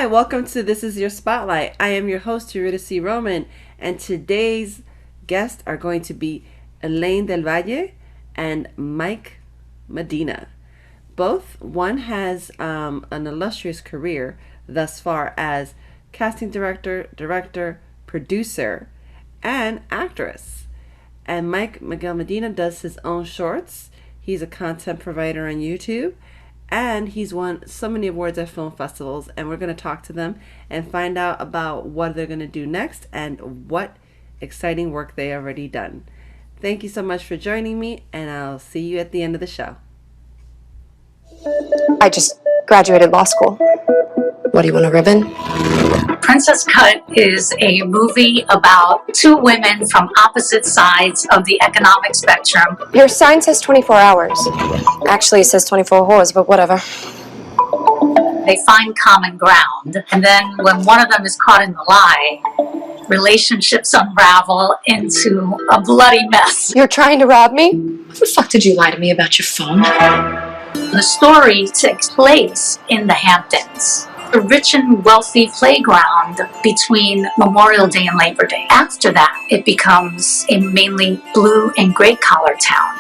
welcome to This Is Your Spotlight. I am your host, Eurydice Roman, and today's guests are going to be Elaine Del Valle and Mike Medina. One has an illustrious career thus far as casting director, producer, and actress. And Mike Miguel Medina does his own shorts. He's a content provider on YouTube, and he's won so many awards at film festivals. And we're going to talk to them and find out about what they're going to do next and what exciting work they already done. Thank you so much for joining me, and I'll see you at the end of the show. I just graduated law school. What, do you want a ribbon? Princess Cut is a movie about two women from opposite sides of the economic spectrum. Your sign says 24 hours. Actually, it says 24 whores, but whatever. They find common ground, and then when one of them is caught in the lie, relationships unravel into a bloody mess. You're trying to rob me? What the fuck did you lie to me about your phone? The story takes place in the Hamptons, a rich and wealthy playground between Memorial Day and Labor Day. After that, it becomes a mainly blue and gray collar town.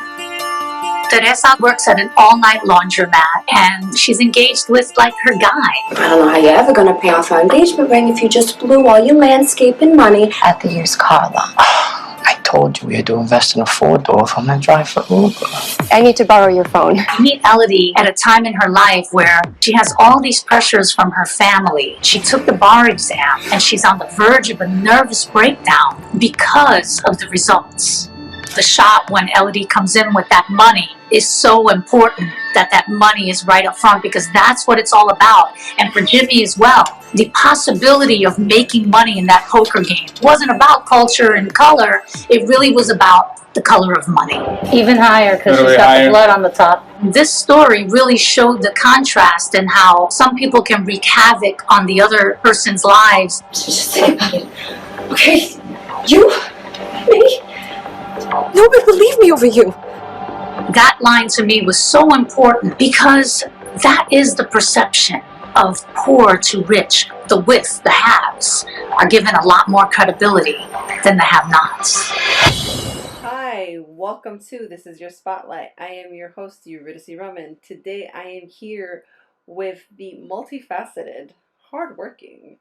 Teresa works at an all-night laundromat, and she's engaged with, like, her guy. I don't know how you're ever going to pay off our engagement ring if you just blew all your landscaping money at the used car lot. I told you we had to invest in a four-door if I'm going to drive for Uber. I need to borrow your phone. We meet Elodie at a time in her life where she has all these pressures from her family. She took the bar exam, and she's on the verge of a nervous breakdown because of the results. The shot when Elodie comes in with that money is so important that that money is right up front, because that's what it's all about. And for Jimmy as well, the possibility of making money in that poker game wasn't about culture and color. It really was about the color of money. Even higher, because she's got the blood on the top. This story really showed the contrast and how some people can wreak havoc on the other person's lives. Just think about it, okay? You, me, nobody would leave me over you. That line to me was so important, because that is the perception of poor to rich. The with, the haves, are given a lot more credibility than the have-nots. Hi, welcome to This Is Your Spotlight. I am your host, Eurydice Roman. Today I am here with the multifaceted, hardworking,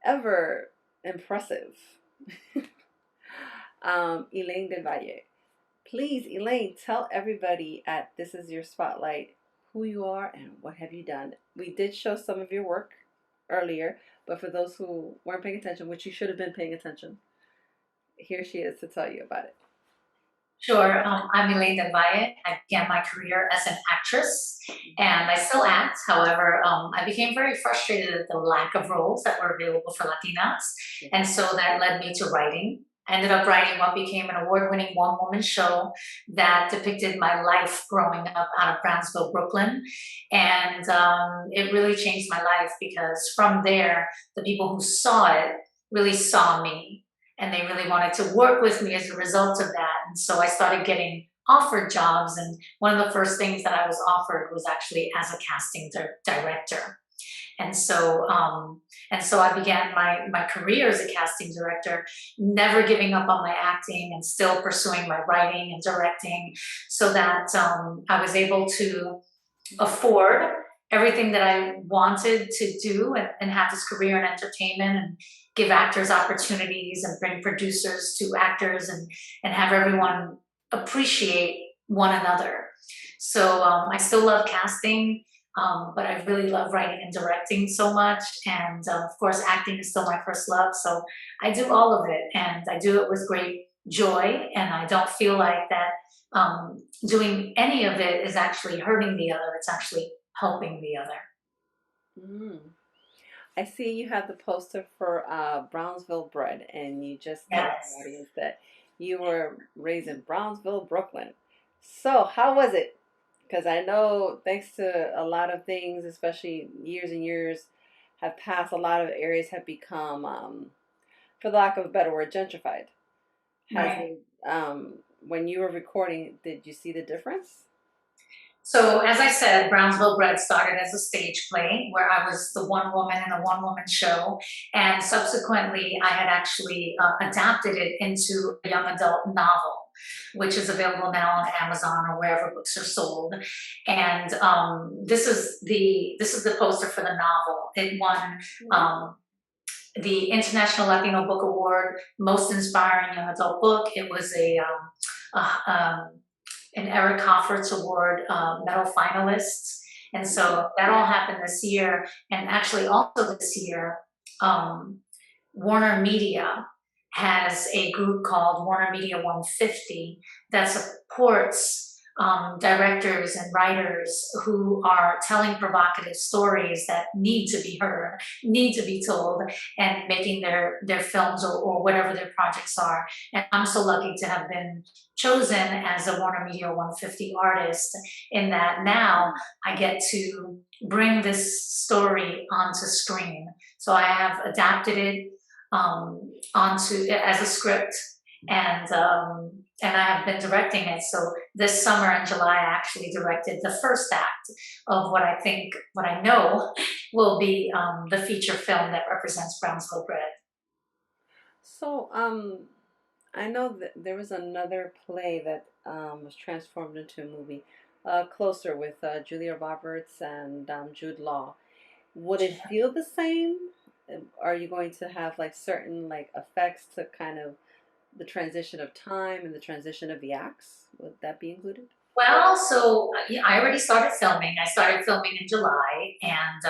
ever impressive Elaine Del Valle. Please, Elaine, tell everybody at This Is Your Spotlight who you are and what have you done. We did show some of your work earlier, but for those who weren't paying attention, which you should have been paying attention, here she is to tell you about it. Sure. I'm Elaine De Valle. I began my career as an actress, and I still act. However, I became very frustrated at the lack of roles that were available for Latinas, and so that led me to writing. I ended up writing what became an award-winning one-woman show that depicted my life growing up out of Brownsville, Brooklyn. And it really changed my life, because from there, the people who saw it really saw me, and they really wanted to work with me as a result of that. And so I started getting offered jobs, and one of the first things that I was offered was actually as a casting director. And so I began my career as a casting director, never giving up on my acting and still pursuing my writing and directing, so that I was able to afford everything that I wanted to do and have this career in entertainment and give actors opportunities and bring producers to actors and have everyone appreciate one another. So I still love casting. But I really love writing and directing so much. And of course, acting is still my first love. So I do all of it, and I do it with great joy. And I don't feel like that doing any of it is actually hurting the other. It's actually helping the other. I see you have the poster for Brownsville Bread, and you just told the audience that you were raised in Brownsville, Brooklyn. So how was it? Because I know, thanks to a lot of things, especially years and years have passed, a lot of areas have become, for the lack of a better word, gentrified. When you were recording, did you see the difference? So, as I said, Brownsville Bread started as a stage play where I was the one woman in a one woman show. And subsequently, I had actually adapted it into a young adult novel, which is available now on Amazon or wherever books are sold. And this is the poster for the novel. It won the International Latino Book Award, Most Inspiring Young Adult Book. It was an Eric Hoffertz Award medal finalist. And so that all happened this year. And actually also this year, Warner Media has a group called Warner Media 150 that supports directors and writers who are telling provocative stories that need to be heard, need to be told, and making their films or whatever their projects are. And I'm so lucky to have been chosen as a Warner Media 150 artist, in that now I get to bring this story onto screen. So I have adapted it onto as a script, and I have been directing it. So this summer in July, I actually directed the first act of what I know will be the feature film that represents Brownsville Bread. So, I know that there was another play that was transformed into a movie, Closer, with Julia Roberts and Jude Law. Would it feel the same? Are you going to have like certain like effects to kind of the transition of time and the transition of the acts? Would that be included? Well, so I already started filming. I started filming in July, and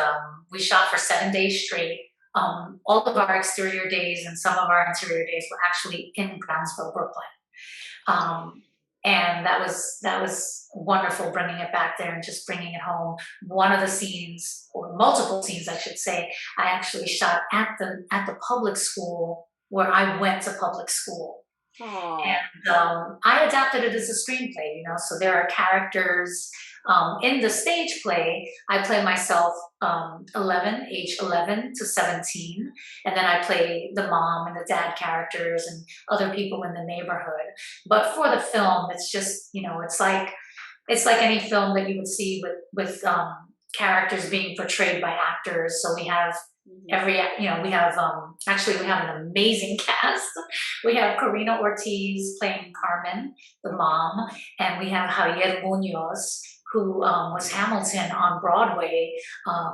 we shot for 7 days straight. All of our exterior days and some of our interior days were actually in Brownsville, Brooklyn. And that was wonderful, bringing it back there and just bringing it home. One of the scenes, or multiple scenes, I should say, I actually shot at the public school where I went to public school. Aww. And I adapted it as a screenplay, so there are characters. In the stage play, I play myself age 11 to 17, and then I play the mom and the dad characters and other people in the neighborhood. But for the film, it's just, it's like any film that you would see with characters being portrayed by actors. So we have we have an amazing cast. We have Karina Ortiz playing Carmen, the mom, and we have Javier Munoz, who was Hamilton on Broadway,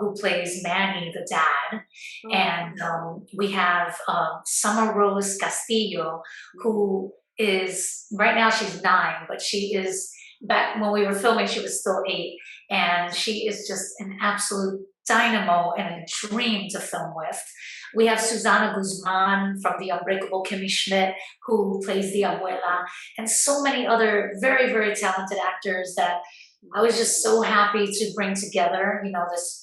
who plays Manny, the dad. Oh. And we have Summer Rose Castillo, who is, right now she's 9, but she is, back when we were filming, she was still 8. And she is just an absolute dynamo and a dream to film with. We have Susana Guzman from The Unbreakable Kimmy Schmidt, who plays the abuela, and so many other very, very talented actors that I was just so happy to bring together,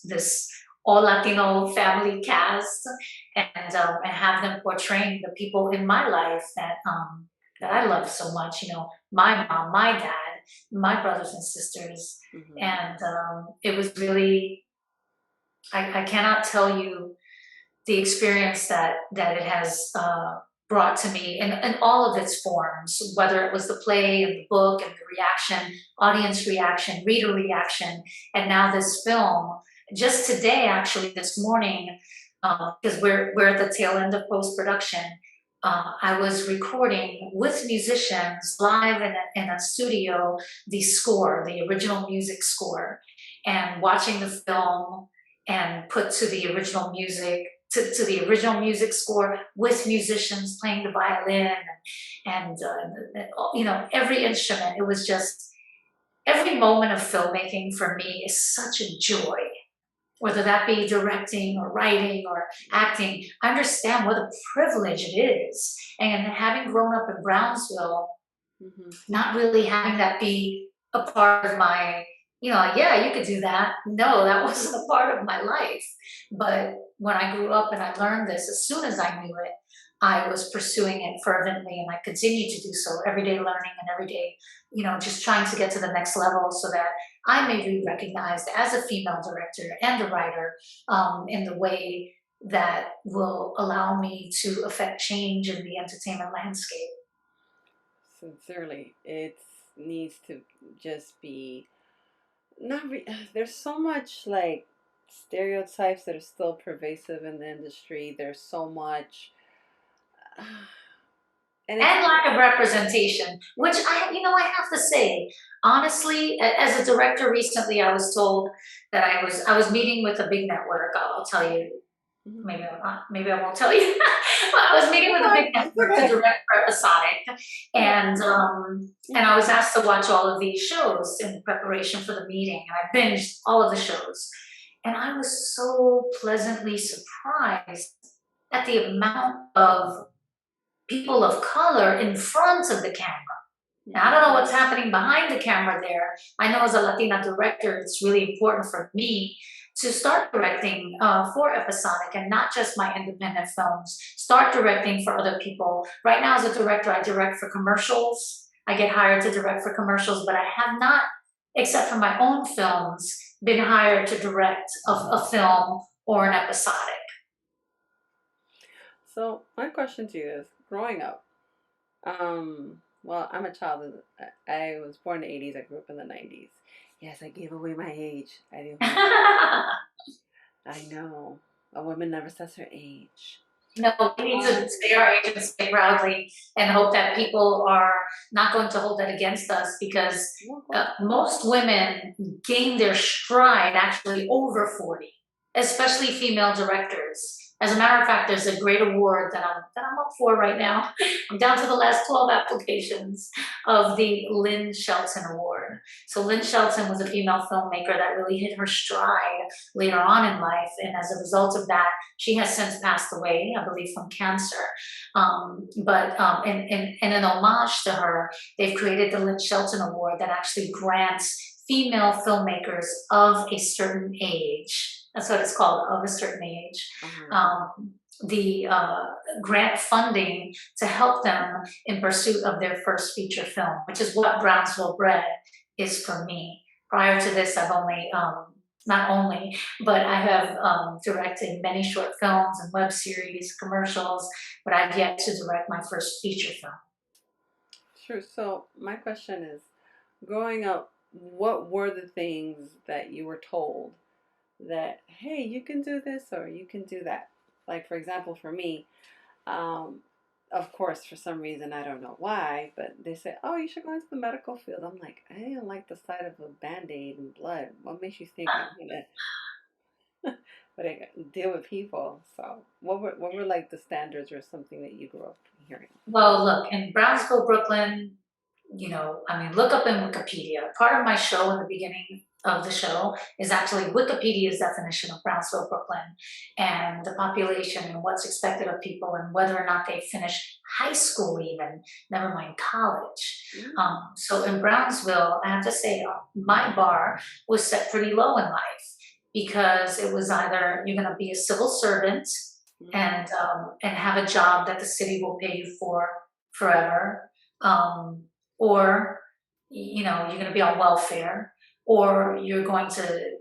this all Latino family cast, and have them portraying the people in my life that I love so much. My mom, my dad, my brothers and sisters, and it was really, I cannot tell you the experience that it has brought to me in all of its forms, whether it was the play and the book and the reaction, audience reaction, reader reaction, and now this film. Just today, actually, this morning, because we're at the tail end of post-production, I was recording with musicians live in a studio the score, the original music score, and watching the film and put to the original music, to the original music score with musicians playing the violin and every instrument. It was just, every moment of filmmaking for me is such a joy, whether that be directing or writing or acting. I understand what a privilege it is. And having grown up in Brownsville, not really having that be a part of my, yeah, you could do that. No, that wasn't a part of my life. But when I grew up and I learned this, as soon as I knew it, I was pursuing it fervently, and I continue to do so, every day learning and every day, just trying to get to the next level so that I may be recognized as a female director and a writer in the way that will allow me to affect change in the entertainment landscape. Sincerely, it needs to just be There's so much like stereotypes that are still pervasive in the industry. There's so much, and lack of representation, which I have to say, honestly, as a director recently, I was told that I was meeting with a big network. I'll tell you. Maybe I'm not. Maybe I won't tell you. I was meeting with a big network to direct for episodic, and I was asked to watch all of these shows in preparation for the meeting, and I binged all of the shows, and I was so pleasantly surprised at the amount of people of color in front of the camera. Now, I don't know what's happening behind the camera there. I know as a Latina director, it's really important for me to start directing for episodic and not just my independent films. Start directing for other people. Right now, as a director, I direct for commercials. I get hired to direct for commercials, but I have not, except for my own films, been hired to direct a film or an episodic. So my question to you is, growing up, well, I'm a child. I was born in the 80s. I grew up in the 90s. Yes, I gave away my age. I know. A woman never says her age. No, we need to say our age and say proudly and hope that people are not going to hold that against us, because most women gain their stride actually over 40, especially female directors. As a matter of fact, there's a great award that I'm up for right now. I'm down to the last 12 applications of the Lynn Shelton Award. So Lynn Shelton was a female filmmaker that really hit her stride later on in life. And as a result of that, she has since passed away, I believe, from cancer. But in an homage to her, they've created the Lynn Shelton Award that actually grants female filmmakers of a certain age, that's what it's called, of a certain age, the grant funding to help them in pursuit of their first feature film, which is what Brownsville Bread is for me. Prior to this, I've only, not only, but I have directed many short films and web series, commercials, but I've yet to direct my first feature film. Sure. So my question is, growing up, what were the things that you were told that, hey, you can do this or you can do that? Like, for example, for me, of course, for some reason, I don't know why, but they say, oh, you should go into the medical field. I'm like, I don't like the sight of a Band-Aid and blood. What makes you think I'm going to but I deal with people? So what were like the standards or something that you grew up hearing? Well, look, in Brownsville, Brooklyn, look up in Wikipedia. Part of my show in the beginning of the show is actually Wikipedia's definition of Brownsville, Brooklyn, and the population and what's expected of people and whether or not they finish high school even, never mind college. So in Brownsville, I have to say, my bar was set pretty low in life, because it was either you're going to be a civil servant and have a job that the city will pay you for forever, or you're going to be on welfare, or you're going to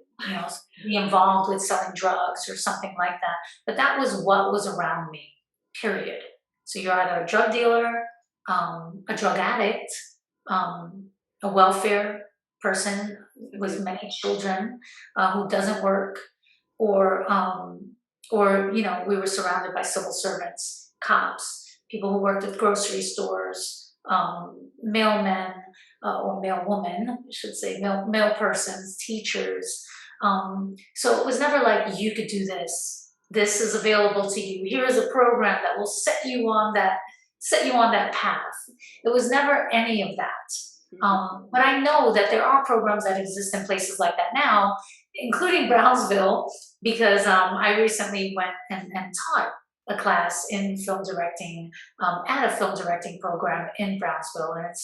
be involved with selling drugs or something like that. But that was what was around me, period. So you're either a drug dealer, a drug addict, a welfare person with many children who doesn't work, or we were surrounded by civil servants, cops, people who worked at grocery stores, mailmen, or mailwomen, I should say, mail persons, teachers. So it was never like, you could do this. This is available to you. Here is a program that will set you on that path. It was never any of that. But I know that there are programs that exist in places like that now, including Brownsville, because I recently went and taught a class in film directing at a film directing program in Brownsville, and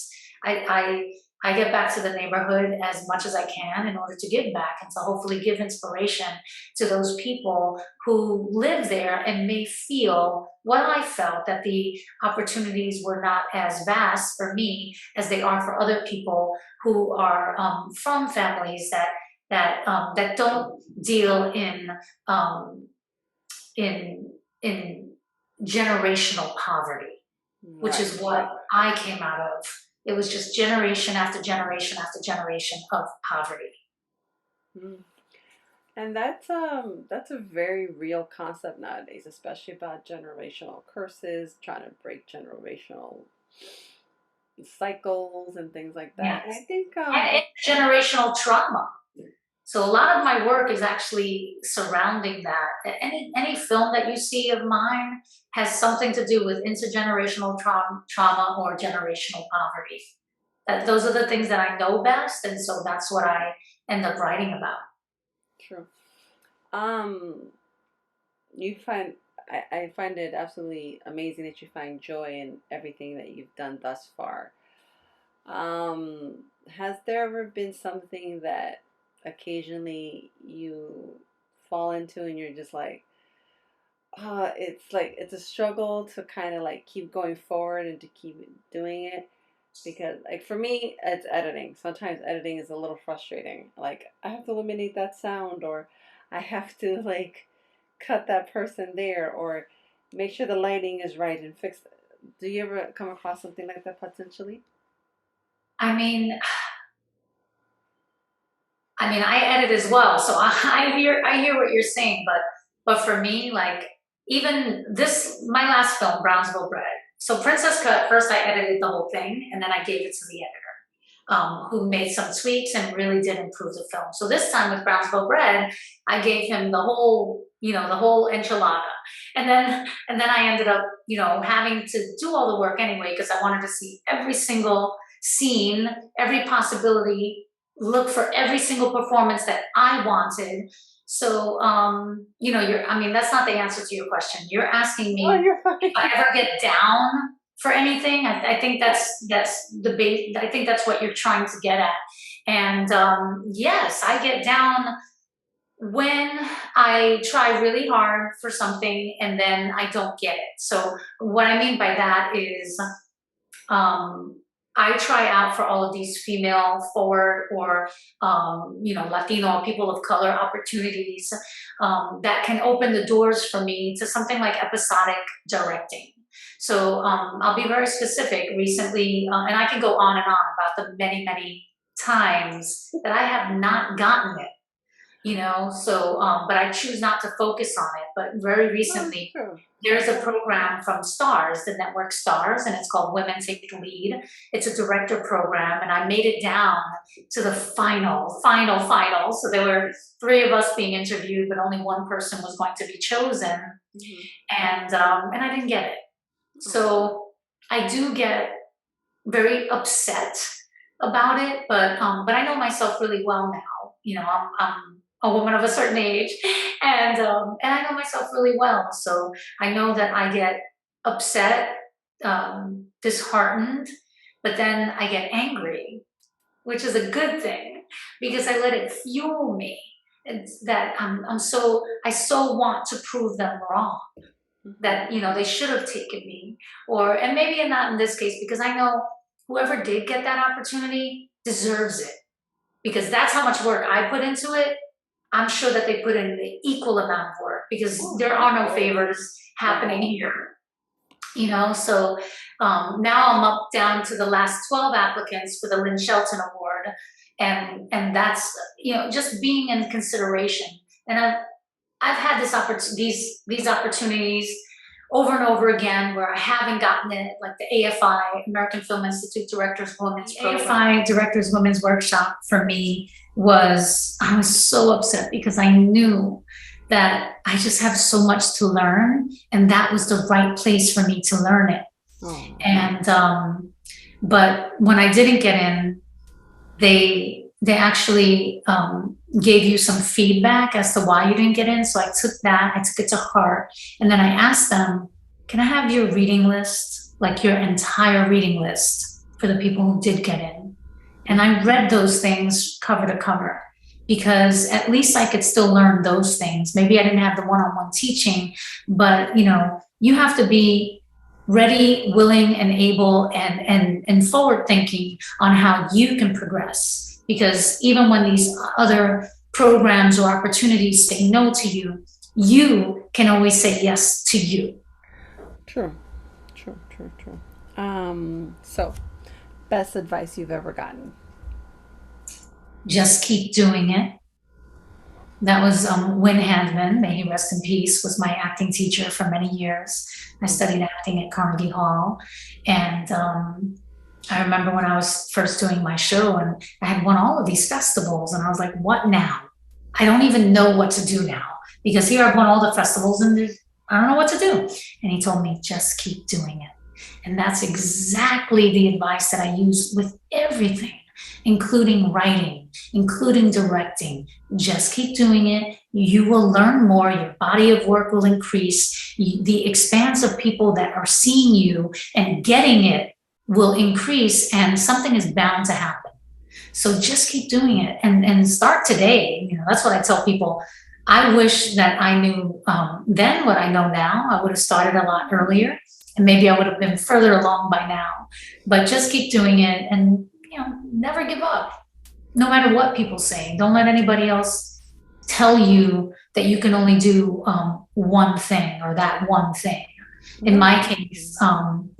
I get back to the neighborhood as much as I can in order to give back and to hopefully give inspiration to those people who live there and may feel what I felt, that the opportunities were not as vast for me as they are for other people who are from families that don't deal in generational poverty, which is what I came out of. It was just generation after generation after generation of poverty. Mm. And that's a very real concept nowadays, especially about generational curses, trying to break generational cycles and things like that. And I Yes. think And generational trauma. So a lot of my work is actually surrounding that. Any film that you see of mine has something to do with intergenerational trauma or generational poverty. Those are the things that I know best, and so that's what I end up writing about. true. Um, you find I find it absolutely amazing that you find joy in everything that you've done thus far. Has there ever been something that occasionally you fall into and you're just like it's a struggle to kind of like keep going forward and to keep doing it? Because like for me, it's editing. Sometimes editing is a little frustrating. Like I have to eliminate that sound, or I have to like cut that person there, or make sure the lighting is right and fix. Do you ever come across something like that potentially? I mean, I edit as well, so I hear what you're saying, but for me, like even this my last film, Brownsville Bread. So Princess Cut, first I edited the whole thing, and then I gave it to the editor, who made some tweaks and really did improve the film. So this time with Brownsville Bread, I gave him the whole, the whole enchilada, and then I ended up, having to do all the work anyway because I wanted to see every single scene, every possibility, look for every single performance that I wanted. So, that's not the answer to your question. You're asking me Oh, you're if I fine. ever get down for anything. I think that's the base. I think that's what you're trying to get at. And yes, I get down when I try really hard for something and then I don't get it. So what I mean by that is um, I try out for all of these female forward or Latino or people of color opportunities that can open the doors for me to something like episodic directing. So I'll be very specific. Recently, and I can go on and on about the many, many times that I have not gotten it. So but I choose not to focus on it. But very No, it's recently, true. there's a program from Stars, the network Stars, and it's called Women Take the Lead. It's a director program, and I made it down to the final. So there were three of us being interviewed, but only one person was going to be chosen, Hmm. and I didn't get it. So I do get very upset about it, but I know myself really well now. I'm a woman of a certain age, and I know myself really well. So I know that I get upset, disheartened, but then I get angry, which is a good thing because I let it fuel me. It's that I so want to prove them wrong that they should have taken me, and maybe not in this case because I know whoever did get that opportunity deserves it because that's how much work I put into it. I'm sure that they put in the equal amount of work because there are no favors happening here. So now I'm up down to the last 12 applicants for the Lynn Shelton Award, and that's just being in consideration. And I've had these opportunities over and over again where I haven't gotten it, like the AFI, American Film Institute Directors Women's Program. AFI Directors Women's Workshop for me I was so upset because I knew that I just have so much to learn, and that was the right place for me to learn it. Oh. And but when I didn't get in, they actually gave you some feedback as to why you didn't get in. So I took it to heart. And then I asked them, can I have your reading list, like your entire reading list for the people who did get in? And I read those things cover to cover because at least I could still learn those things. Maybe I didn't have the one-on-one teaching, but you have to be ready, willing, and able and forward thinking on how you can progress. Because even when these other programs or opportunities say no to you, you can always say yes to you. True. So, best advice you've ever gotten? Just keep doing it. That was Win Handman, may he rest in peace, was my acting teacher for many years. I studied acting at Carnegie Hall. And I remember when I was first doing my show and I had won all of these festivals and I was like, what now? I don't even know what to do now because here I've won all the festivals and I don't know what to do. And he told me, just keep doing it. And that's exactly the advice that I use with everything, including writing, including directing. Just keep doing it. You will learn more. Your body of work will increase. The expanse of people that are seeing you and getting it will increase, and something is bound to happen. So just keep doing it and start today. You know, that's what I tell people. I wish that I knew then what I know now. I would have started a lot earlier, and maybe I would have been further along by now. But just keep doing it, and never give up, no matter what people say. Don't let anybody else tell you that you can only do one thing or that one thing. In my case,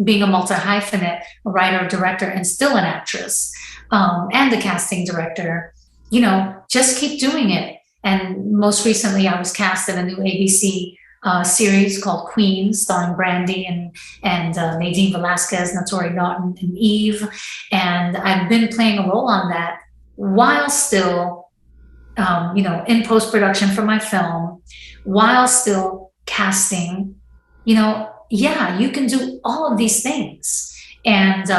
being a multi-hyphenate, a writer, director, and still an actress, and a casting director, just keep doing it. And most recently, I was cast in a new ABC series called Queen, starring Brandy and Nadine Velasquez, Notori Naughton, and Eve. And I've been playing a role on that while still, in post-production for my film, while still casting. Yeah, you can do all of these things. And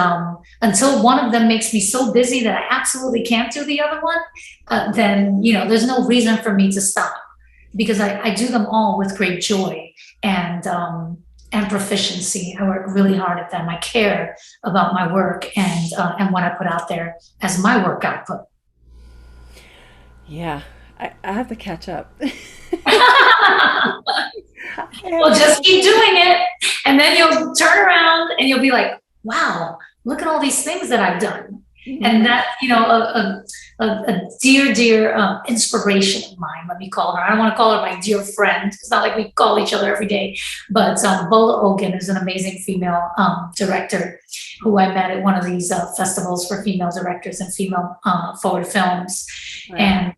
until one of them makes me so busy that I absolutely can't do the other one, then, there's no reason for me to stop, because I do them all with great joy and proficiency. I work really hard at them. I care about my work and what I put out there as my work output. Yeah, I have to catch up. Well, just keep doing it, and then you'll turn around and you'll be like, wow, look at all these things that I've done. Mm-hmm. And that, a dear inspiration of mine, let me call her. I don't want to call her my dear friend. It's not like we call each other every day. But Bola Ogun is an amazing female director who I met at one of these festivals for female directors and female forward films. Right.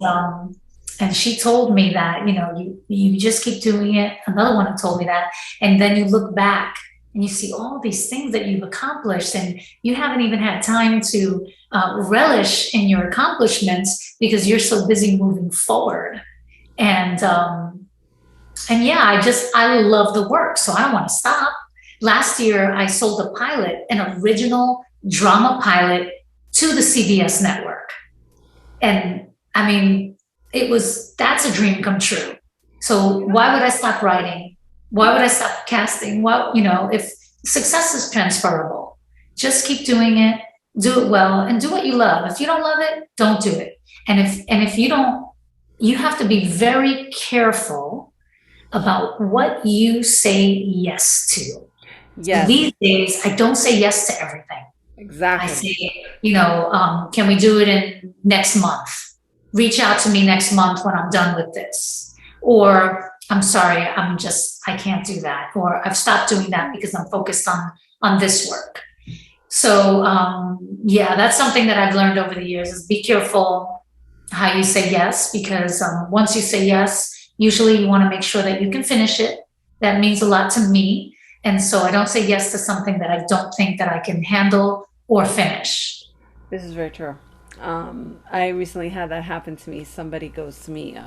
And she told me that, you just keep doing it. Another one who told me that. And then you look back and you see all these things that you've accomplished, and you haven't even had time to relish in your accomplishments because you're so busy moving forward. And yeah, I love the work, so I don't want to stop. Last year, I sold a pilot, an original drama pilot, to the CBS network. And I mean, that's a dream come true. So why would I stop writing? Why would I stop casting? Well, if success is transferable, just keep doing it, do it well, and do what you love. If you don't love it, don't do it. And if you don't, you have to be very careful about what you say yes to. Yes. So these days, I don't say yes to everything. Exactly. I say, can we do it in next month? Reach out to me next month when I'm done with this. Or I'm sorry, I can't do that. Or I've stopped doing that because I'm focused on this work. So yeah, that's something that I've learned over the years, is be careful how you say yes, because once you say yes, usually you want to make sure that you can finish it. That means a lot to me. And so I don't say yes to something that I don't think that I can handle or finish. This is very true. I recently had that happen to me. Somebody goes to me,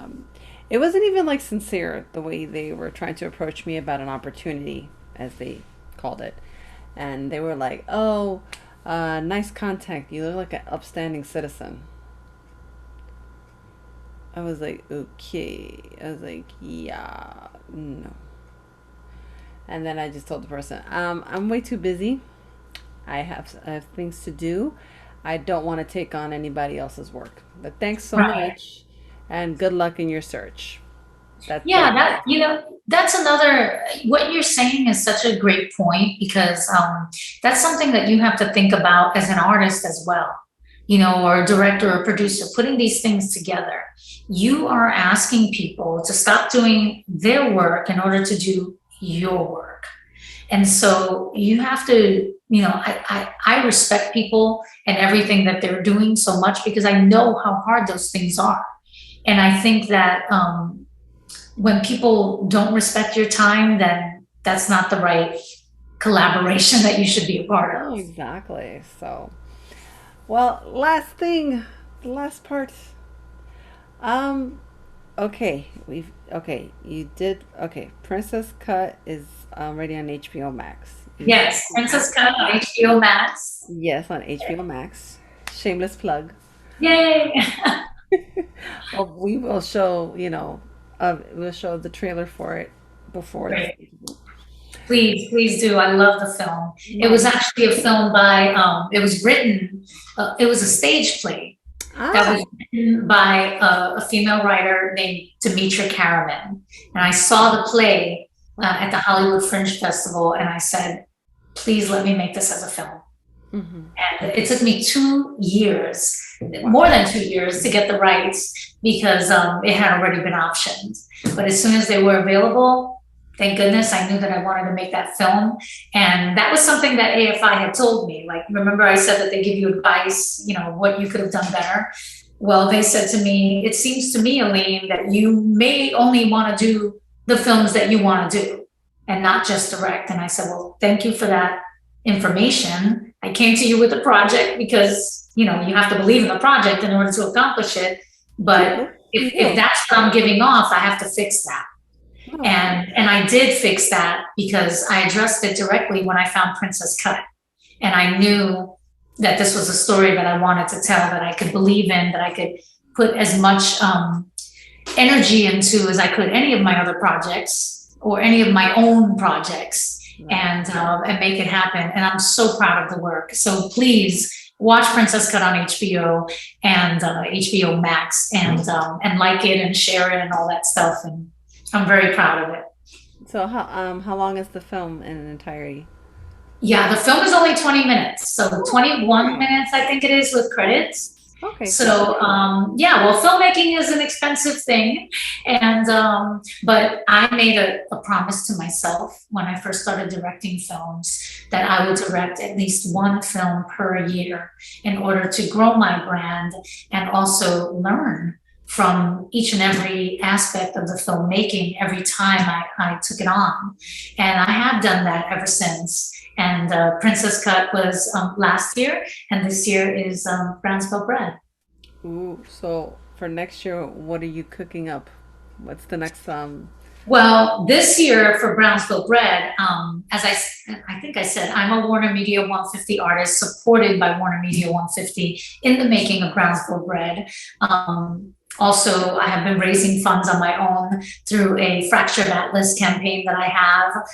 it wasn't even like sincere the way they were trying to approach me about an opportunity, as they called it. And they were like, oh, nice contact. You look like an upstanding citizen. I was like, okay. I was like, yeah, no. And then I just told the person, I'm way too busy. I have things to do. I don't want to take on anybody else's work. But thanks so much, and good luck in your search. That's another, what you're saying is such a great point, because that's something that you have to think about as an artist as well, or a director or producer, putting these things together. You are asking people to stop doing their work in order to do your work. And so you have to, I respect people and everything that they're doing so much, because I know how hard those things are. And I think that when people don't respect your time, then that's not the right collaboration that you should be a part Oh, of. exactly. So, well, last thing, the last part. Um, okay, you did okay. Princess Cut is already on HBO Max. Yes, Princess Cut on HBO Max. Yes, on HBO Max. Shameless plug. Yay! Well, we will show, we'll show the trailer for it before this. Great. Please do. I love the film. It was actually a film by, it was written, it was a stage play that was written by a female writer named Demetra Karaman. And I saw the play at the Hollywood Fringe Festival, and I said, please let me make this as a film. And it took me 2 years, more than 2 years, to get the rights because it had already been optioned. But as soon as they were available, thank goodness, I knew that I wanted to make that film. And that was something that AFI had told me. Like, remember I said that they give you advice, what you could have done better. Well, they said to me, it seems to me, Elaine, that you may only want to do the films that you want to do and not just direct. And I said, well, thank you for that information. I came to you with the project because, you have to believe in the project in order to accomplish it. But if that's what I'm giving off, I have to fix that. And I did fix that because I addressed it directly when I found Princess Cut. And I knew that this was a story that I wanted to tell, that I could believe in, that I could put as much energy into as I could any of my other projects or any of my own projects. And make it happen. And I'm so proud of the work. So please watch Princess Cut on HBO and HBO Max and like it and share it and all that stuff. And I'm very proud of it. So how long is the film in entirety? Yeah, the film is only 20 minutes. So 21 minutes, I think it is, with credits. Okay. So, well, filmmaking is an expensive thing. And, but I made a promise to myself when I first started directing films that I would direct at least one film per year in order to grow my brand and also learn from each and every aspect of the filmmaking every time I took it on. And I have done that ever since. And Princess Cut was last year, and this year is Brownsville Bread. Ooh, so for next year, what are you cooking up? What's the next? Well, this year for Brownsville Bread, as I think I said, I'm a Warner Media 150 artist supported by Warner Media 150 in the making of Brownsville Bread. Also, I have been raising funds on my own through a Fractured Atlas campaign that I have.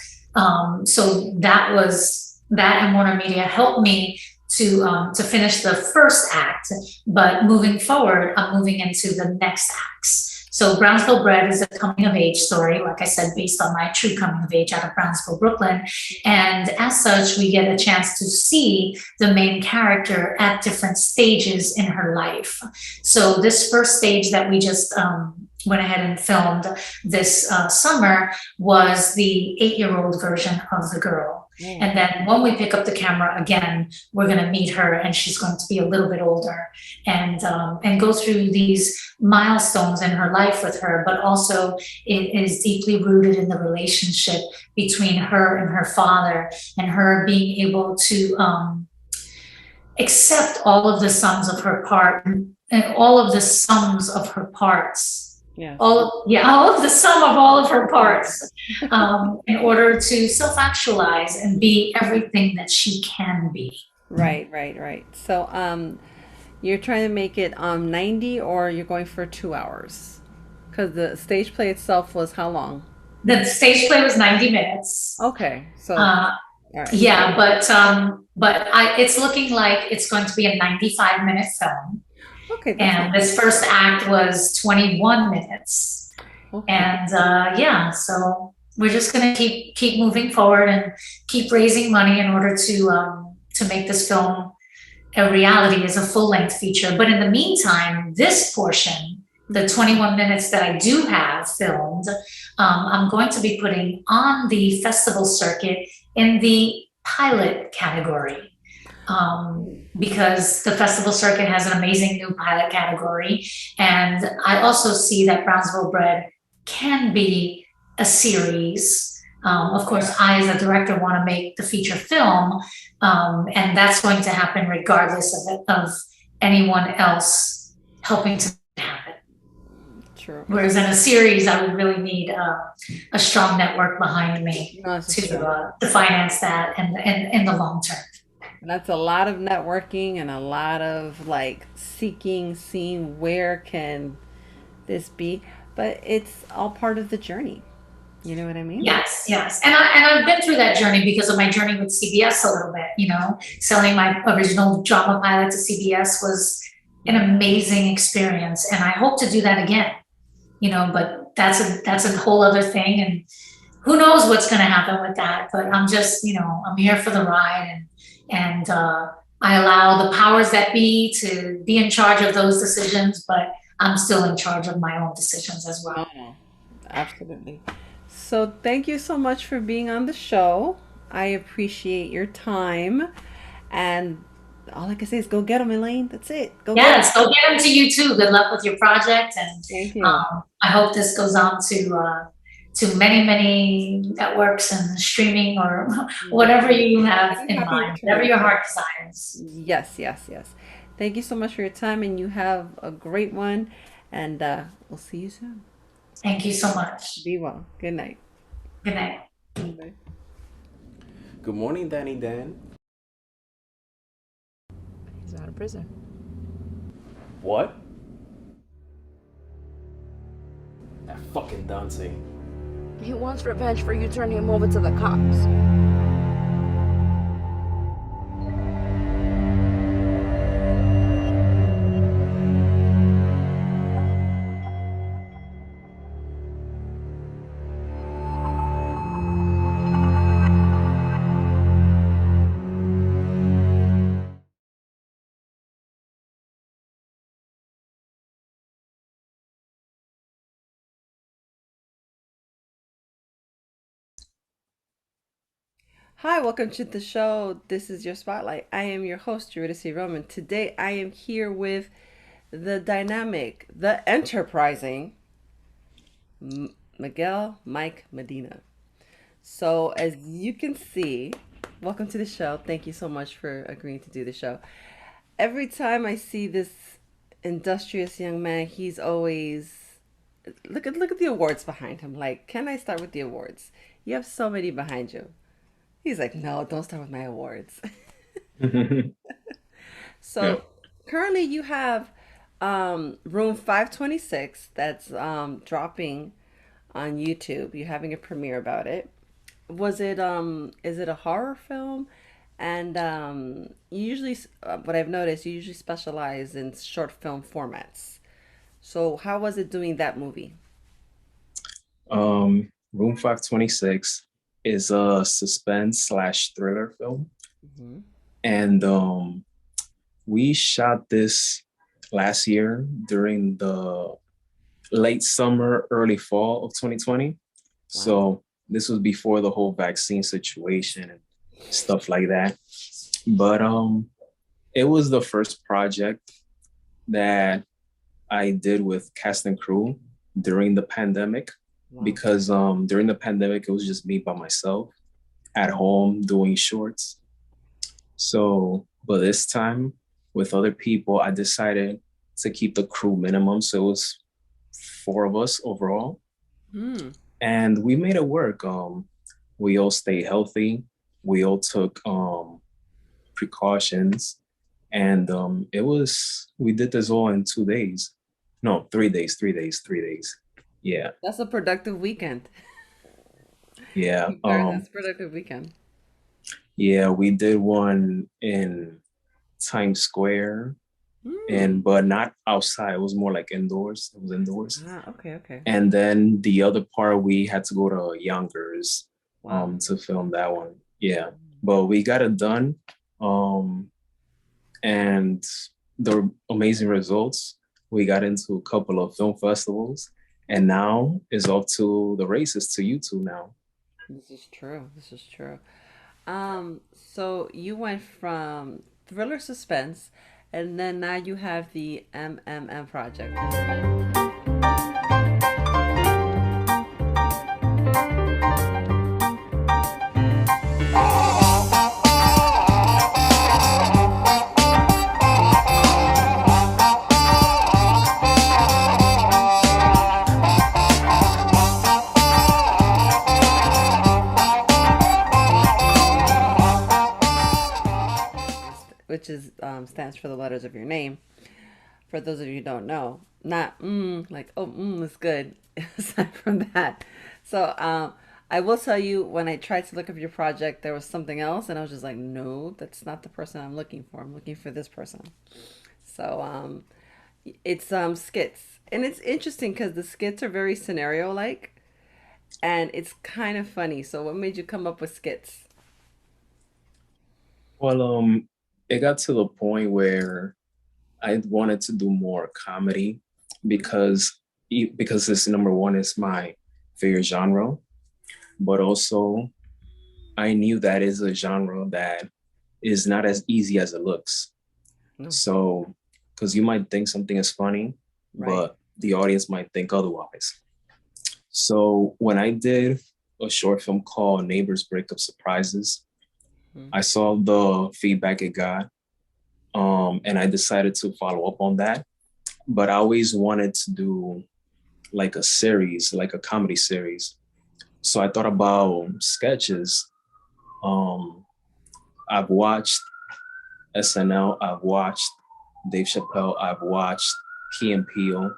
So that and Warner Media helped me to finish the first act. But moving forward, I'm moving into the next acts. So Brownsville Bread is a coming of age story, like I said, based on my true coming of age out of Brownsville, Brooklyn. And as such, we get a chance to see the main character at different stages in her life. So this first stage that we just went ahead and filmed this summer was the 8-year-old version of the girl. And then when we pick up the camera again, we're going to meet her, and she's going to be a little bit older and go through these milestones in her life with her. But also it is deeply rooted in the relationship between her and her father, and her being able to accept all of the sums of her part and all of the sums of her parts. Yeah. All of the sum of all of her parts in order to self-actualize and be everything that she can be. Right. So you're trying to make it 90, or you're going for 2 hours? Because the stage play itself was how long? The stage play was 90 minutes. Okay. So right. Yeah, but it's looking like it's going to be a 95-minute film. Okay. And this first act was 21 minutes. Okay. And so we're just going to keep moving forward and keep raising money in order to make this film a reality as a full-length feature. But in the meantime, this portion, the 21 minutes that I do have filmed, I'm going to be putting on the festival circuit in the pilot category. because the festival circuit has an amazing new pilot category. And I also see that Brownsville Bread can be a series. Of course, I, as a director, want to make the feature film, and that's going to happen regardless of anyone else helping to happen. True. Whereas in a series, I would really need a strong network behind me to finance that and in the long term. And that's a lot of networking and a lot of like seeing where can this be, but it's all part of the journey. You know what I mean? Yes, yes. And I've been through that journey because of my journey with CBS a little bit, you know. Selling my original drama pilot to CBS was an amazing experience, and I hope to do that again. You know, but that's a whole other thing, and who knows what's going to happen with that. But I'm just, you know, I'm here for the ride, and I allow the powers that be to be in charge of those decisions, but I'm still in charge of my own decisions as well. Oh, absolutely. So thank you so much for being on the show. I appreciate your time, and all I can say is go get them, Elaine. That's it. Go get them to you too. Good luck with your project, and thank you. I hope this goes on to many networks and streaming or whatever you have in mind, whatever your heart desires. Yes, yes, yes. Thank you so much for your time, and you have a great one, and we'll see you soon. Thank you so much. Be well. Good night. Good night. Bye. Good morning, Danny Dan. He's out of prison. What? That fucking Dante. He wants revenge for you turning him over to the cops. Hi, welcome to the show. This is your spotlight. I am your host, Eurydice Roman. Today I am here with the dynamic, the enterprising Miguel Mike Medina. So as you can see, welcome to the show. Thank you so much for agreeing to do the show. Every time I see this industrious young man, he's always look at the awards behind him. Like, can I start with the awards? You have so many behind you. He's like, no, don't start with my awards. So currently you have room 526 that's dropping on YouTube. You're having a premiere about it. Was it is it a horror film? And you usually what I've noticed, you usually specialize in short film formats. So how was it doing that movie? Room 526 is a suspense / thriller film. Mm-hmm. And we shot this last year during the late summer, early fall of 2020. Wow. So this was before the whole vaccine situation and stuff like that. But it was the first project that I did with cast and crew during the pandemic. Wow. Because during the pandemic, it was just me by myself at home doing shorts. So, but this time with other people, I decided to keep the crew minimum. So it was 4 of us overall. And we made it work. We all stayed healthy. We all took precautions. And we did this all in 2 days. No, 3 days. Yeah. That's a productive weekend. Yeah. That's a productive weekend. Yeah, we did one in Times Square, but not outside. It was more like indoors. It was indoors. Okay. And then the other part, we had to go to Yonkers to film that one. Yeah, but we got it done. And the amazing results. We got into a couple of film festivals. And now it's off to the races to YouTube now. This is true. So you went from thriller suspense, and then now you have the MMM project. Which is stands for the letters of your name. For those of you who don't know, not like it's good. Aside from that, so I will tell you, when I tried to look up your project, there was something else, and I was just like, no, that's not the person I'm looking for. I'm looking for this person. So it's skits, and it's interesting because the skits are very scenario like, and it's kind of funny. So what made you come up with skits? Well, it got to the point where I wanted to do more comedy because this, number one, is my favorite genre, but also I knew that is a genre that is not as easy as it looks. No. So, because you might think something is funny, Right. but the audience might think otherwise. So when I did a short film called Neighbors Breakup Surprises, I saw the feedback it got, and I decided to follow up on that. But I always wanted to do like a series, like a comedy series. So I thought about sketches. I've watched SNL, I've watched Dave Chappelle, I've watched Key and Peele,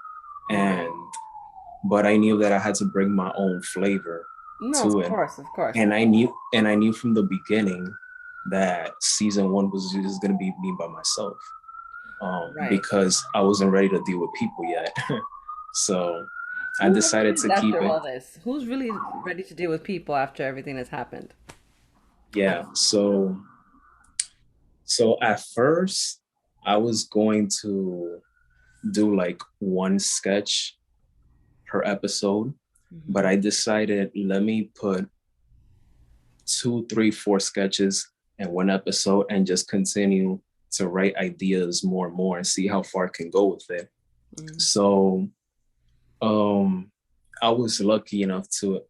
but I knew that I had to bring my own flavor to it. Of course. And I knew from the beginning that season one was just gonna be me by myself. Right. Because I wasn't ready to deal with people yet. So I decided to keep after it. all this, who's really ready to deal with people after everything that's happened? Yeah. So at first I was going to do like one sketch per episode, but I decided, let me put 2, 3, 4 sketches in one episode and just continue to write ideas more and more and see how far I can go with it. So I was lucky enough to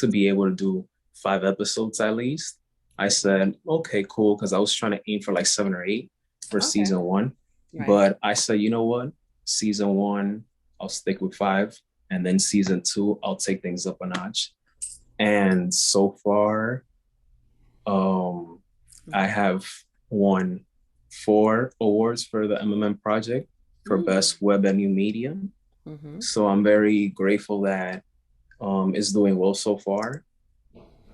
be able to do 5 episodes at least. I said, okay, cool, because I was trying to aim for like 7 or 8 for season 1. Right. But I said, you know what? Season 1, I'll stick with 5. And then season 2, I'll take things up a notch. And so far, I have won 4 awards for the MMM project for Best Web and New Media. So I'm very grateful that it's doing well so far.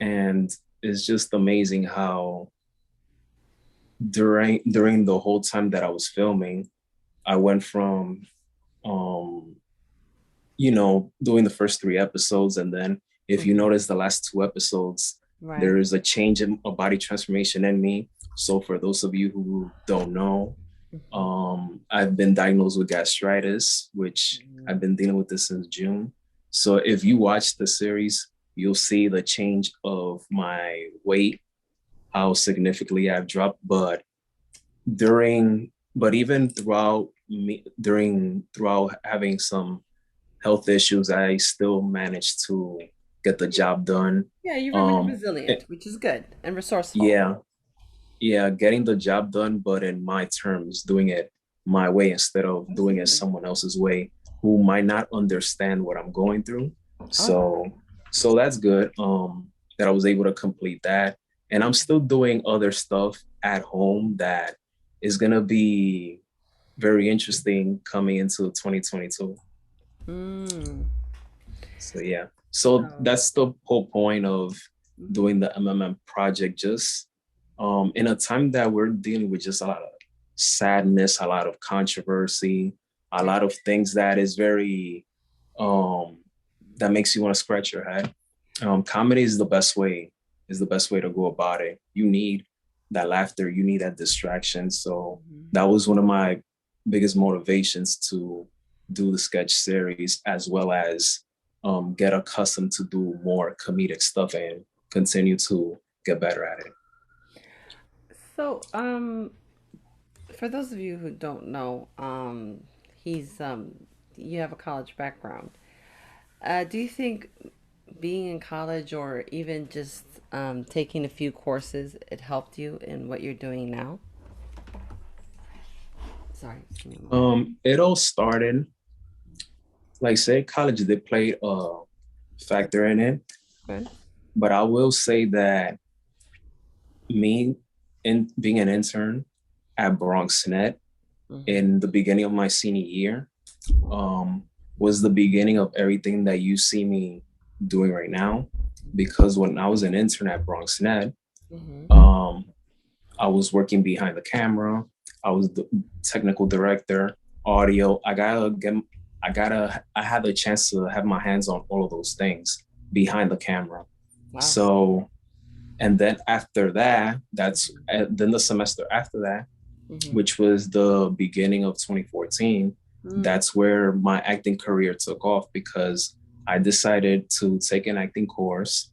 And it's just amazing how during the whole time that I was filming, I went from doing the first 3 episodes, and then if you notice the last 2 episodes, right, there is a change in a body transformation in me. So for those of you who don't know, I've been diagnosed with gastritis, which I've been dealing with this since June. So if you watch the series, you'll see the change of my weight, how significantly I've dropped. But even throughout having some health issues, I still managed to get the job done. Yeah, you remain resilient, which is good, and resourceful. Yeah, getting the job done, but in my terms, doing it my way instead of doing it someone else's way, who might not understand what I'm going through. So that's good, that I was able to complete that. And I'm still doing other stuff at home that is gonna be very interesting coming into 2022. So yeah, so that's the whole point of doing the MMM project, just in a time that we're dealing with just a lot of sadness, a lot of controversy, a lot of things that is very that makes you want to scratch your head. Comedy is the best way to go about it. You need that laughter, you need that distraction. So that was one of my biggest motivations to do the sketch series, as well as get accustomed to do more comedic stuff and continue to get better at it. So For those of you who don't know, he's you have a college background. Do you think being in college or even just taking a few courses, it helped you in what you're doing now? Sorry. It all started, like say college did play a factor in it. Good. But I will say that me in being an intern at BronxNet in the beginning of my senior year was the beginning of everything that you see me doing right now. Because when I was an intern at BronxNet, I was working behind the camera. I was the technical director, audio. I had the chance to have my hands on all of those things behind the camera. Wow. So, and then after that, then the semester after that, which was the beginning of 2014, that's where my acting career took off because I decided to take an acting course.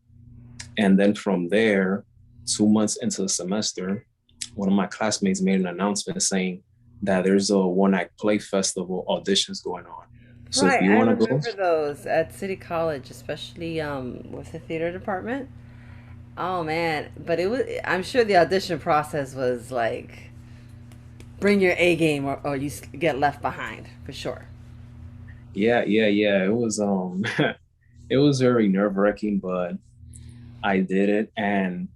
And then from there, 2 months into the semester, one of my classmates made an announcement saying that there's a one-act play festival auditions going on. So right, if you want to go, I remember those at City College, especially with the theater department. Oh man, but I'm sure the audition process was like bring your A game or you get left behind for sure. Yeah. It was it was very nerve-wracking, but I did it, and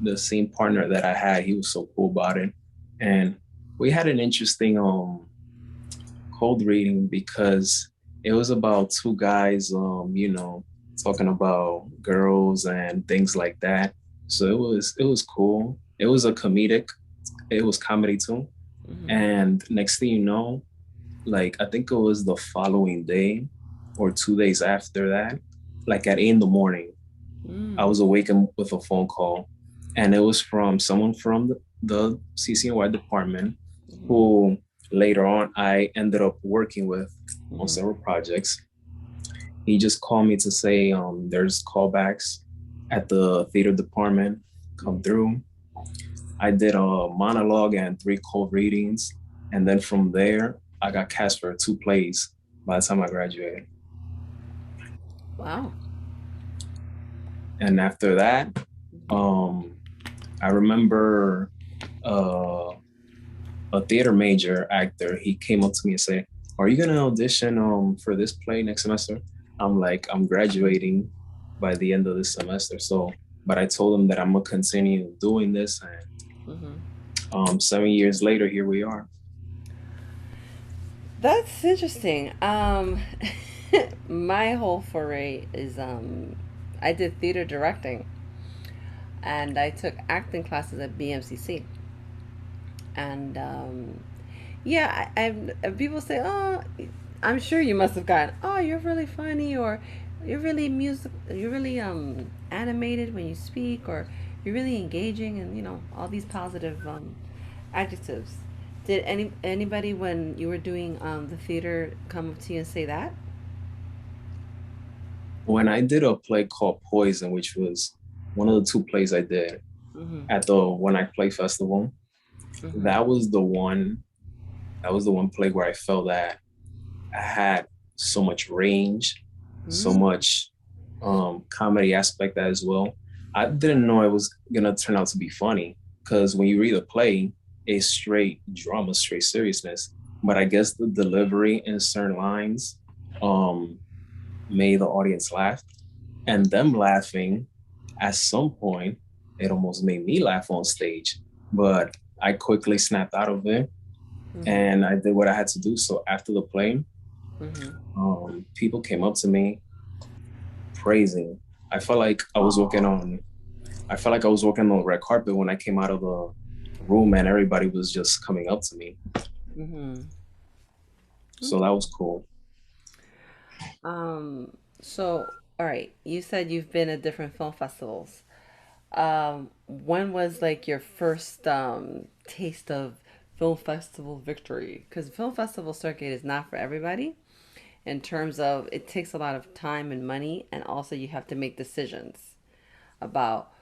the same partner that I had, he was so cool about it. And we had an interesting cold reading because it was about two guys, talking about girls and things like that. So it was cool. It was it was comedy too. And next thing you know, like I think it was the following day or 2 days after that, like at 8 in the morning, I was awakened with a phone call, and it was from someone from the CCNY department who later on I ended up working with on several projects. He just called me to say there's callbacks at the theater department, come through. I did a monologue and 3 cold readings, and then from there I got cast for 2 plays by the time I graduated. Wow. And after that, I remember a theater major actor, he came up to me and said, "Are you gonna audition for this play next semester?" I'm like, I'm graduating by the end of this semester. So, but I told him that I'm gonna continue doing this, and 7 years later, here we are. That's interesting. My whole foray is I did theater directing, and I took acting classes at BMCC. And yeah, people say, "Oh, I'm sure you must have gotten, oh, you're really funny, or you're really you're really animated when you speak, or you're really engaging," and all these positive adjectives. Did anybody when you were doing the theater come up to you and say that? When I did a play called Poison, which was one of the 2 plays I did at the One Night Play Festival, that was the one play where I felt that I had so much range, so much comedy aspect as well. I didn't know it was gonna turn out to be funny, because when you read a play, it's straight drama, straight seriousness. But I guess the delivery in certain lines made the audience laugh, and them laughing at some point, it almost made me laugh on stage. But I quickly snapped out of it, and I did what I had to do. So after the play, people came up to me praising. I felt like I was walking on the red carpet when I came out of the room, and everybody was just coming up to me. So that was cool. So all right, you said you've been at different film festivals. When was like your first taste of film festival victory? Because film festival circuit is not for everybody, in terms of it takes a lot of time and money, and also you have to make decisions about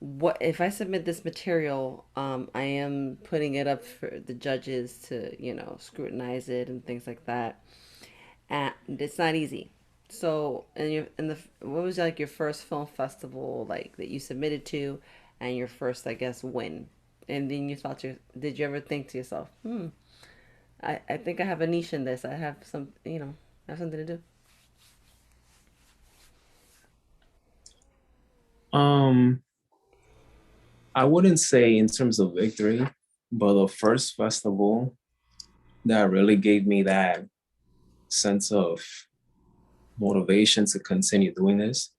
what if I submit this material? I am putting it up for the judges to, scrutinize it and things like that. And it's not easy. So, what was like your first film festival like that you submitted to, and your first, I guess, win? And then did you ever think to yourself, I think I have a niche in this. I have I have something to do. Um, I wouldn't say in terms of victory, but the first festival that really gave me that sense of motivation to continue doing this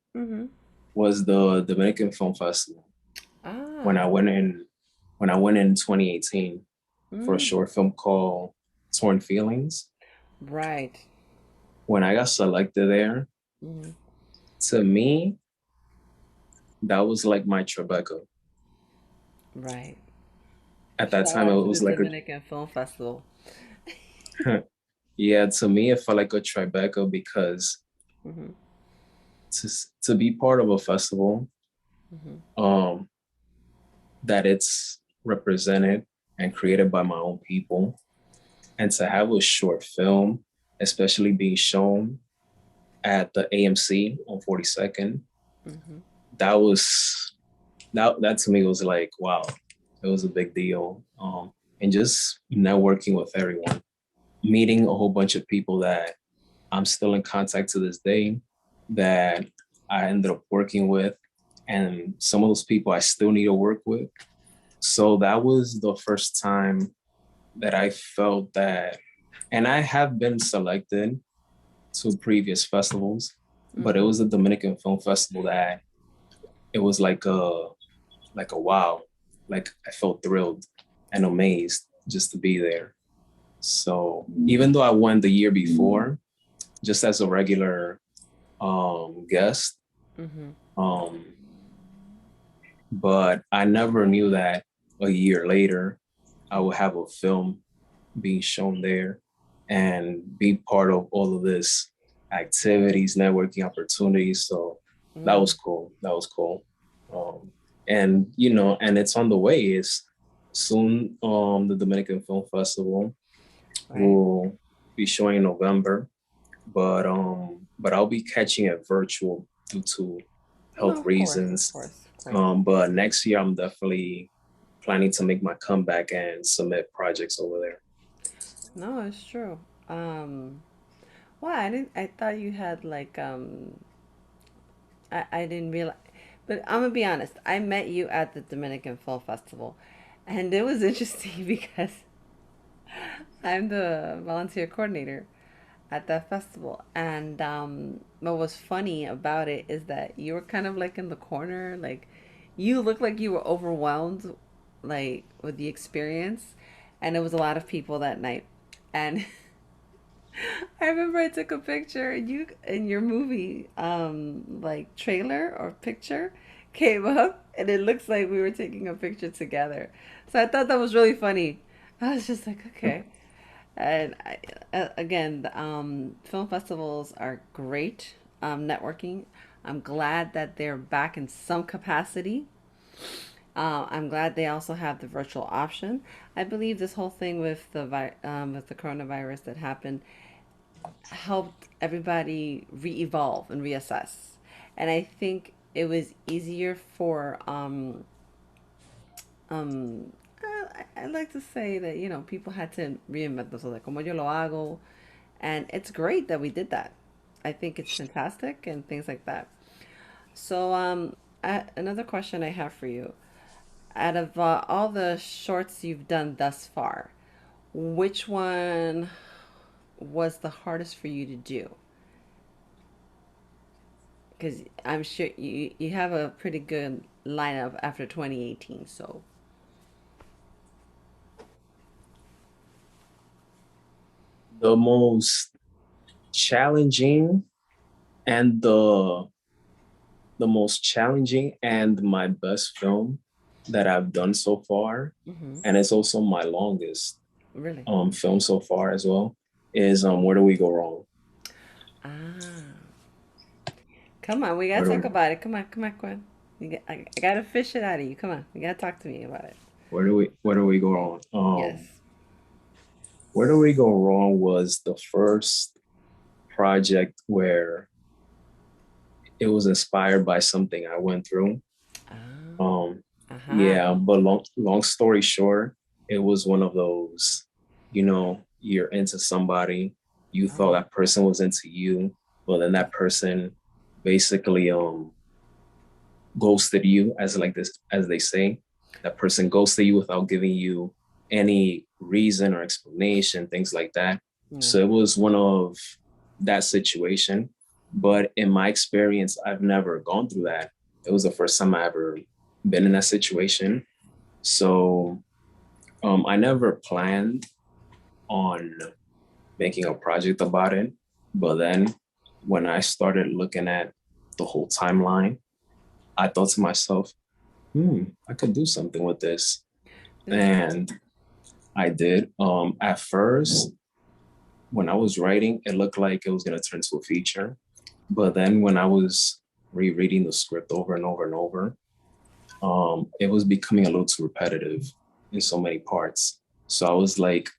was the Dominican Film Festival. When I went in 2018 for a short film called Torn Feelings. Right. When I got selected there, to me, that was like my Tribeca. Right. At that time, it was like Dominican Film Festival. Yeah, to me, it felt like a Tribeca because to be part of a festival, that it's represented and created by my own people, and to have a short film, especially being shown at the AMC on 42nd, that to me was like, wow, it was a big deal. And just networking with everyone, meeting a whole bunch of people that I'm still in contact to this day, that I ended up working with, and some of those people I still need to work with. So that was the first time that I felt that, and I have been selected to previous festivals, but it was the Dominican Film Festival that it was like a wow. Like I felt thrilled and amazed just to be there. So even though I won the year before, just as a regular guest, but I never knew that a year later I would have a film being shown there and be part of all of this activities, networking opportunities. So that was cool. That was cool. And and it's on the way. It's soon. The Dominican Film Festival will be showing in November, but I'll be catching it virtual due to health reasons. But next year I'm definitely planning to make my comeback and submit projects over there. No, it's true. Why I thought you had like I didn't realize, but I'm gonna be honest. I met you at the Dominican Film Festival, and it was interesting because I'm the volunteer coordinator at that festival, and what was funny about it is that you were kind of like in the corner, like you looked like you were overwhelmed, like with the experience, and it was a lot of people that night, and I remember I took a picture and you in your movie like trailer or picture came up and it looks like we were taking a picture together. So I thought that was really funny. I was just like, okay. And again, film festivals are great networking. I'm glad that they're back in some capacity. I'm glad they also have the virtual option. I believe this whole thing with the coronavirus that happened helped everybody re-evolve and reassess. And I think it was easier for I like to say that people had to reinvent themselves, like como yo lo hago, and it's great that we did that. I think it's fantastic and things like that. So another question I have for you: out of all the shorts you've done thus far, which one was the hardest for you to do? Because I'm sure you have a pretty good lineup after 2018. So the most challenging and my best film that I've done so far, and it's also my longest film so far as well, is Where Do We Go Wrong? Come on, we gotta talk about it. Come on, go ahead. I gotta fish it out of you. Come on, you gotta talk to me about it. Where do we go wrong? Yes. Where do we go wrong was the first project where it was inspired by something I went through. Um, yeah, but long story short, it was one of those, you're into somebody, you thought that person was into you, but then that person basically ghosted you, as they say. That person ghosted you without giving you any reason or explanation, things like that. So it was one of that situation. But in my experience, I've never gone through that. It was the first time I ever been in that situation. So I never planned on making a project about it. But then when I started looking at the whole timeline, I thought to myself, I could do something with this. And I did. At first, when I was writing, it looked like it was going to turn into a feature. But then when I was rereading the script over and over and over, it was becoming a little too repetitive in so many parts. So I was like,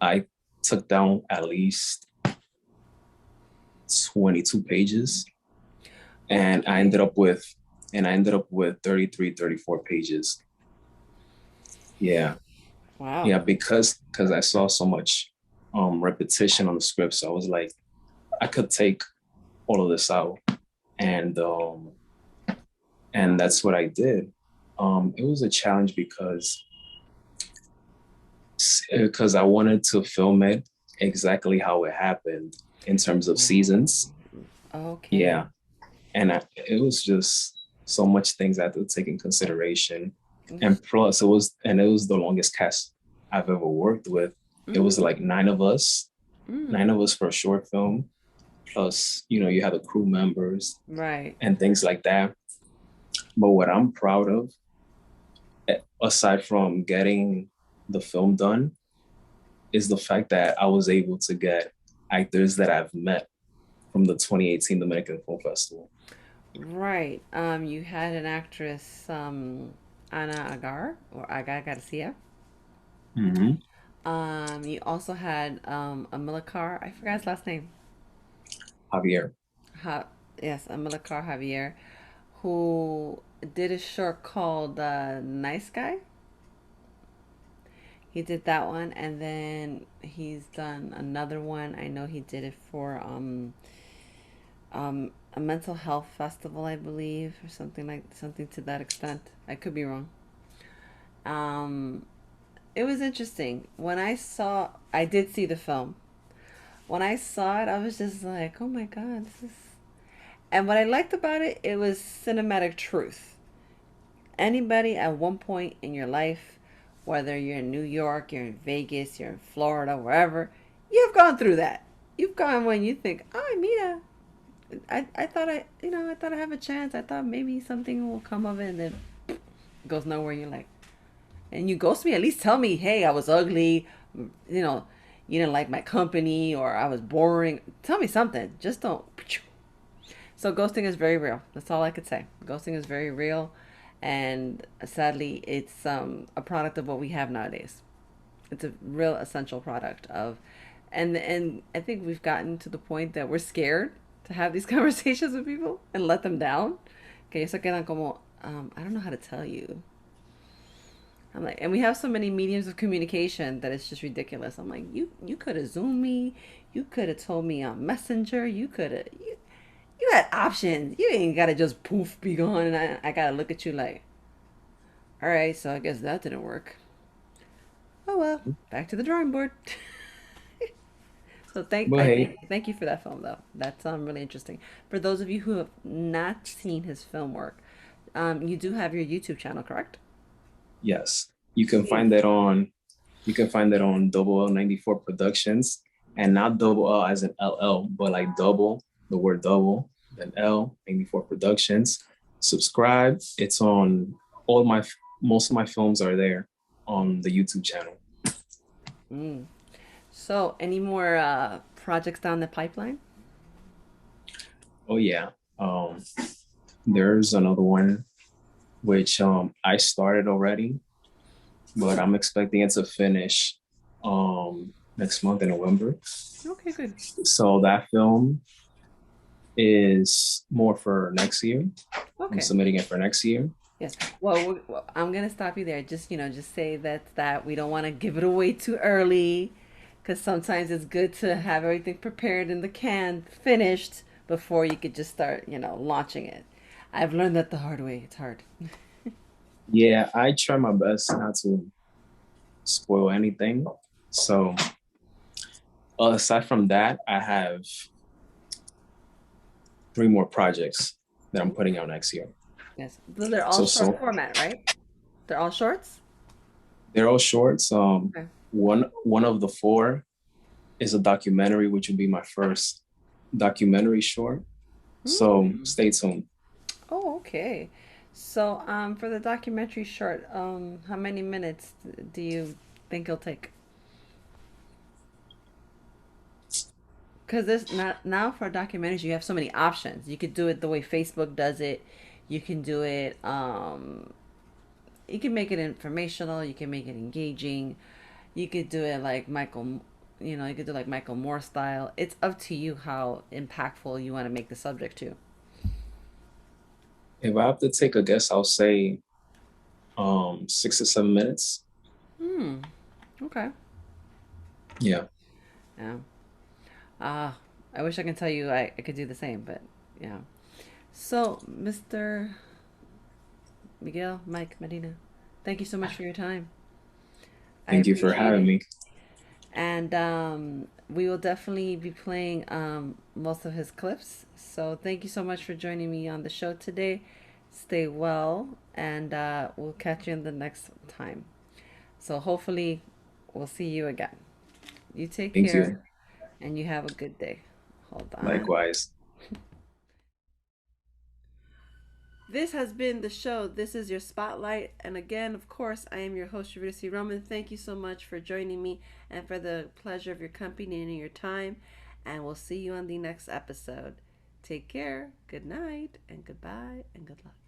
I took down at least 22 pages and I ended up with 33, 34 pages. Yeah. Wow. Yeah, because I saw so much repetition on the script. So I was like, I could take all of this out. And that's what I did. It was a challenge because I wanted to film it exactly how it happened in terms of seasons. Okay. Yeah. And it was just so much things I had to take in consideration. And plus it was the longest cast I've ever worked with. It was like 9 of us for a short film. Plus, you have the crew members, right, and things like that. But what I'm proud of, aside from getting the film done, is the fact that I was able to get actors that I've met from the 2018 Dominican Film Festival. Right. You had an actress, Ana Agar or Aga Garcia. You also had Amilcar. I forgot his last name. Javier. Yes, Amilcar Javier, who did a short called Nice Guy. He did that one, and then he's done another one. I know he did it for a mental health festival, I believe, or something to that extent. I could be wrong. It was interesting when I did see the film. When I saw it, I was just like, oh my god, this is. And what I liked about it, it was cinematic truth. Anybody at one point in your life, whether you're in New York, you're in Vegas, you're in Florida, wherever, you've gone through that. You've gone when you think, oh, Mira, I thought I thought I have a chance. I thought maybe something will come of it, and then it goes nowhere. You're like, and you ghost me. At least tell me, hey, I was ugly. You didn't like my company, or I was boring. Tell me something. Just don't. So ghosting is very real. That's all I could say. Ghosting is very real, and sadly, it's a product of what we have nowadays. It's a real essential product of, and I think we've gotten to the point that we're scared to have these conversations with people and let them down. Que eso quedan como, I don't know how to tell you. I'm like, and we have so many mediums of communication that it's just ridiculous. I'm like, you could have Zoomed me, you could have told me on Messenger, you had options. You ain't gotta just poof be gone, and I gotta look at you like, all right, so I guess that didn't work. Oh well, back to the drawing board. So thank you for that film though. That's really interesting. For those of you who have not seen his film work, you do have your YouTube channel, correct? Yes, you can find that on Double L94 Productions, and not Double L as in LL, but like double, the word double, then L94 Productions. Subscribe. It's on most of my films are there on the YouTube channel. So, any more projects down the pipeline? Oh yeah. There's another one which I started already, but I'm expecting it to finish next month in November. Okay, good. So that film is more for next year. Okay. I'm submitting it for next year. Yes. Well, I'm gonna stop you there. Just just say that we don't want to give it away too early, because sometimes it's good to have everything prepared in the can, finished before you could just start, launching it. I've learned that the hard way. It's hard. Yeah, I try my best not to spoil anything. So aside from that, I have 3 more projects that I'm putting out next year. Yes, they're all short format, right? They're all shorts. They're all shorts. Okay. One of the 4 is a documentary, which will be my first documentary short. So stay tuned. Oh, okay. So, for the documentary short, how many minutes do you think it'll take? Because there's not now for documentaries, you have so many options. You could do it the way Facebook does it. You can do it. You can make it informational. You can make it engaging. You could do it like Michael. You could do like Michael Moore style. It's up to you how impactful you want to make the subject to. If I have to take a guess, I'll say 6 to 7 minutes. Okay. Yeah. Yeah. I wish I could tell you I could do the same, but yeah. So, Mr. Mike Medina, thank you so much for your time. Thank you for having me. And we will definitely be playing most of his clips. So thank you so much for joining me on the show today. Stay well, and we'll catch you in the next time. So hopefully we'll see you again. You take care, and you have a good day. Hold on. Likewise. This has been the show. This is your spotlight. And again, of course, I am your host, Eurydice Roman. Thank you so much for joining me and for the pleasure of your company and your time. And we'll see you on the next episode. Take care. Good night and goodbye and good luck.